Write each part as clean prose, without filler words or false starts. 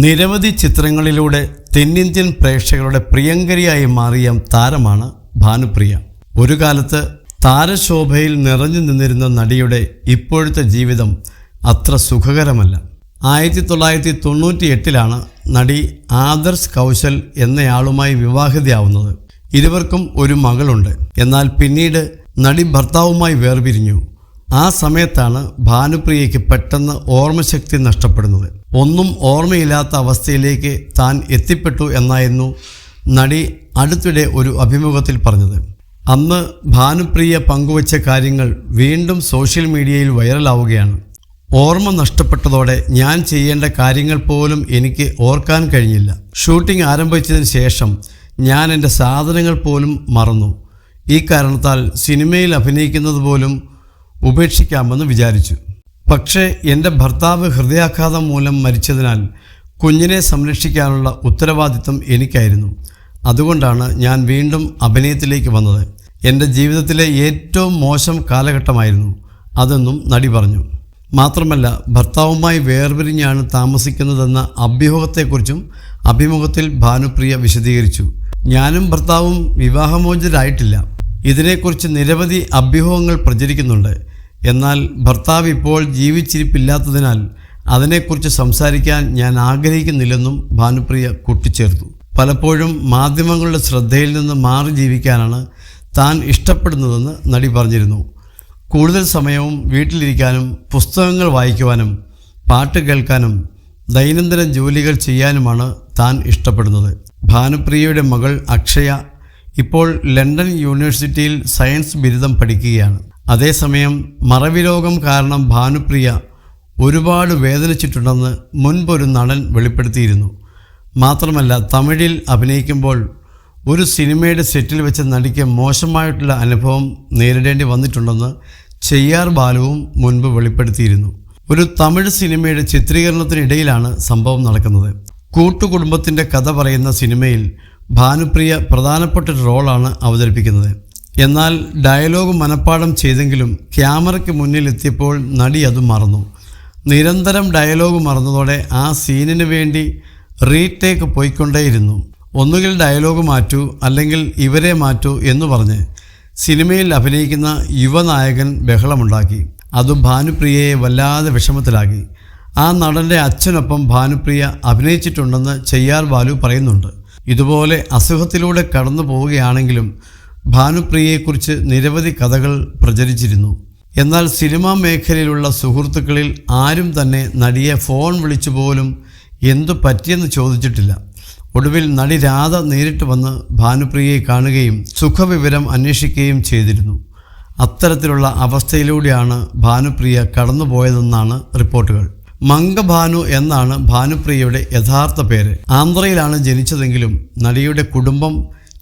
നിരവധി ചിത്രങ്ങളിലൂടെ തെന്നിന്ത്യൻ പ്രേക്ഷകരുടെ പ്രിയങ്കരിയായി മാറിയ താരമാണ് ഭാനുപ്രിയ. ഒരു കാലത്ത് താരശോഭയിൽ നിറഞ്ഞു നിന്നിരുന്ന നടിയുടെ ഇപ്പോഴത്തെ ജീവിതം അത്ര സുഖകരമല്ല. 1998 നടി ആദർശ് കൗശൽ എന്നയാളുമായി വിവാഹിതയാവുന്നത്. ഇരുവർക്കും ഒരു മകളുണ്ട്. എന്നാൽ പിന്നീട് നടി ഭർത്താവുമായി വേർപിരിഞ്ഞു. ആ സമയത്താണ് ഭാനുപ്രിയയ്ക്ക് പെട്ടെന്ന് ഓർമ്മശക്തി നഷ്ടപ്പെടുന്നത്. ഒന്നും ഓർമ്മയില്ലാത്ത അവസ്ഥയിലേക്ക് താൻ എത്തിപ്പെട്ടു എന്നായിരുന്നു നടി അടുത്തിടെ ഒരു അഭിമുഖത്തിൽ പറഞ്ഞത്. അന്ന് ഭാനുപ്രിയ പങ്കുവച്ച കാര്യങ്ങൾ വീണ്ടും സോഷ്യൽ മീഡിയയിൽ വൈറലാവുകയാണ്. ഓർമ്മ നഷ്ടപ്പെട്ടതോടെ ഞാൻ ചെയ്യേണ്ട കാര്യങ്ങൾ പോലും എനിക്ക് ഓർക്കാൻ കഴിഞ്ഞില്ല. ഷൂട്ടിംഗ് ആരംഭിച്ചതിന് ശേഷം ഞാൻ എൻ്റെ സാധനങ്ങൾ പോലും മറന്നു. ഈ കാരണത്താൽ സിനിമയിൽ അഭിനയിക്കുന്നത് പോലും ഉപേക്ഷിക്കാമെന്ന് വിചാരിച്ചു. പക്ഷേ എൻ്റെ ഭർത്താവ് ഹൃദയാഘാതം മൂലം മരിച്ചതിനാൽ കുഞ്ഞിനെ സംരക്ഷിക്കാനുള്ള ഉത്തരവാദിത്തം എനിക്കായിരുന്നു. അതുകൊണ്ടാണ് ഞാൻ വീണ്ടും അഭിനയത്തിലേക്ക് വന്നത്. എൻ്റെ ജീവിതത്തിലെ ഏറ്റവും മോശം കാലഘട്ടമായിരുന്നു അതെന്നും നടി പറഞ്ഞു. മാത്രമല്ല, ഭർത്താവുമായി വേർപിരിഞ്ഞാണ് താമസിക്കുന്നതെന്ന അഭ്യൂഹത്തെക്കുറിച്ചും അഭിമുഖത്തിൽ ഭാനുപ്രിയ വിശദീകരിച്ചു. ഞാനും ഭർത്താവും വിവാഹമോചിതരായിട്ടില്ല. ഇതിനെക്കുറിച്ച് നിരവധി അഭ്യൂഹങ്ങൾ പ്രചരിക്കുന്നുണ്ട്. എന്നാൽ ഭർത്താവ് ഇപ്പോൾ ജീവിച്ചിരിപ്പില്ലാത്തതിനാൽ അതിനെക്കുറിച്ച് സംസാരിക്കാൻ ഞാൻ ആഗ്രഹിക്കുന്നില്ലെന്നും ഭാനുപ്രിയ കൂട്ടിച്ചേർത്തു. പലപ്പോഴും മാധ്യമങ്ങളുടെ ശ്രദ്ധയിൽ നിന്ന് മാറി ജീവിക്കാനാണ് താൻ ഇഷ്ടപ്പെടുന്നതെന്ന് നടി പറഞ്ഞിരുന്നു. കൂടുതൽ സമയവും വീട്ടിലിരിക്കാനും പുസ്തകങ്ങൾ വായിക്കുവാനും പാട്ട് കേൾക്കാനും ദൈനംദിന ജോലികൾ ചെയ്യാനുമാണ് താൻ ഇഷ്ടപ്പെടുന്നത്. ഭാനുപ്രിയയുടെ മകൾ അക്ഷയ ഇപ്പോൾ ലണ്ടൻ യൂണിവേഴ്സിറ്റിയിൽ സയൻസ് ബിരുദം പഠിക്കുകയാണ്. അതേസമയം മറവി രോഗം കാരണം ഭാനുപ്രിയ ഒരുപാട് വേദനിച്ചിട്ടുണ്ടെന്ന് മുൻപൊരു നടൻ വെളിപ്പെടുത്തിയിരുന്നു. മാത്രമല്ല, തമിഴിൽ അഭിനയിക്കുമ്പോൾ ഒരു സിനിമയുടെ സെറ്റിൽ വെച്ച് നടിക്ക് മോശമായിട്ടുള്ള അനുഭവം നേരിടേണ്ടി വന്നിട്ടുണ്ടെന്ന് ചെയ്യാർ ബാലുവും മുൻപ് വെളിപ്പെടുത്തിയിരുന്നു. ഒരു തമിഴ് സിനിമയുടെ ചിത്രീകരണത്തിനിടയിലാണ് സംഭവം നടക്കുന്നത്. കൂട്ടുകുടുംബത്തിൻ്റെ കഥ പറയുന്ന സിനിമയിൽ ഭാനുപ്രിയ പ്രധാനപ്പെട്ട ഒരു റോളാണ് അവതരിപ്പിക്കുന്നത്. എന്നാൽ ഡയലോഗ് മനഃപ്പാഠം ചെയ്തെങ്കിലും ക്യാമറയ്ക്ക് മുന്നിലെത്തിയപ്പോൾ നടി അത് മറന്നു. നിരന്തരം ഡയലോഗ് മറന്നതോടെ ആ സീനിന് വേണ്ടി റീടേക്ക് പോയിക്കൊണ്ടേയിരുന്നു. ഒന്നുകിൽ ഡയലോഗ് മാറ്റൂ, അല്ലെങ്കിൽ ഇവരെ മാറ്റൂ എന്ന് പറഞ്ഞ് സിനിമയിൽ അഭിനയിക്കുന്ന യുവനായകൻ ബഹളമുണ്ടാക്കി. അത് ഭാനുപ്രിയയെ വല്ലാതെ വിഷമത്തിലാക്കി. ആ നടൻ്റെ അച്ഛനൊപ്പം ഭാനുപ്രിയ അഭിനയിച്ചിട്ടുണ്ടെന്ന് ചെയ്യാർ ബാലു പറയുന്നുണ്ട്. ഇതുപോലെ അസുഖത്തിലൂടെ കടന്നു പോവുകയാണെങ്കിലും ഭാനുപ്രിയയെക്കുറിച്ച് നിരവധി കഥകൾ പ്രചരിച്ചിരുന്നു. എന്നാൽ സിനിമാ മേഖലയിലുള്ള സുഹൃത്തുക്കളിൽ ആരും തന്നെ നടിയെ ഫോൺ വിളിച്ചു പോലും എന്തു പറ്റിയെന്ന് ചോദിച്ചിട്ടില്ല. ഒടുവിൽ നടി രാധ നേരിട്ട് വന്ന് ഭാനുപ്രിയയെ കാണുകയും സുഖവിവരം അന്വേഷിക്കുകയും ചെയ്തിരുന്നു. അത്തരത്തിലുള്ള അവസ്ഥയിലൂടെയാണ് ഭാനുപ്രിയ കടന്നുപോയതെന്നാണ് റിപ്പോർട്ടുകൾ. മംഗഭാനു എന്നാണ് ഭാനുപ്രിയയുടെ യഥാർത്ഥ പേര്. ആന്ധ്രയിലാണ് ജനിച്ചതെങ്കിലും നടിയുടെ കുടുംബം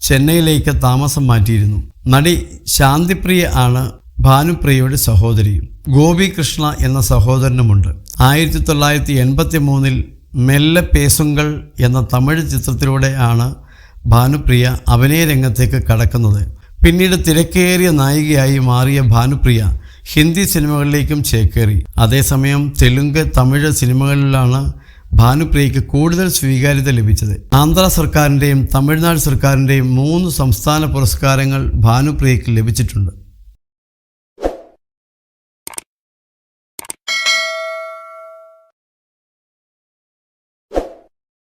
ചെന്നൈയിലേക്ക് താമസം മാറ്റിയിരുന്നു. നടി ശാന്തിപ്രിയ ആണ് ഭാനുപ്രിയയുടെ സഹോദരി. ഗോപി കൃഷ്ണ എന്ന സഹോദരനുമുണ്ട്. 1983 മെല്ലെ പേസുങ്കൾ എന്ന തമിഴ് ചിത്രത്തിലൂടെയാണ് ഭാനുപ്രിയ അഭിനയ രംഗത്തേക്ക് കടക്കുന്നത്. പിന്നീട് തിരക്കേറിയ നായികയായി മാറിയ ഭാനുപ്രിയ ഹിന്ദി സിനിമകളിലേക്കും ചേക്കേറി. അതേസമയം തെലുങ്ക്, തമിഴ് സിനിമകളിലാണ് ഭാനുപ്രിയയ്ക്ക് കൂടുതൽ സ്വീകാര്യത ലഭിച്ചത്. ആന്ധ്ര സർക്കാരിൻ്റെയും തമിഴ്നാട് സർക്കാരിൻ്റെയും 3 സംസ്ഥാന പുരസ്കാരങ്ങൾ ഭാനുപ്രിയയ്ക്ക് ലഭിച്ചിട്ടുണ്ട്.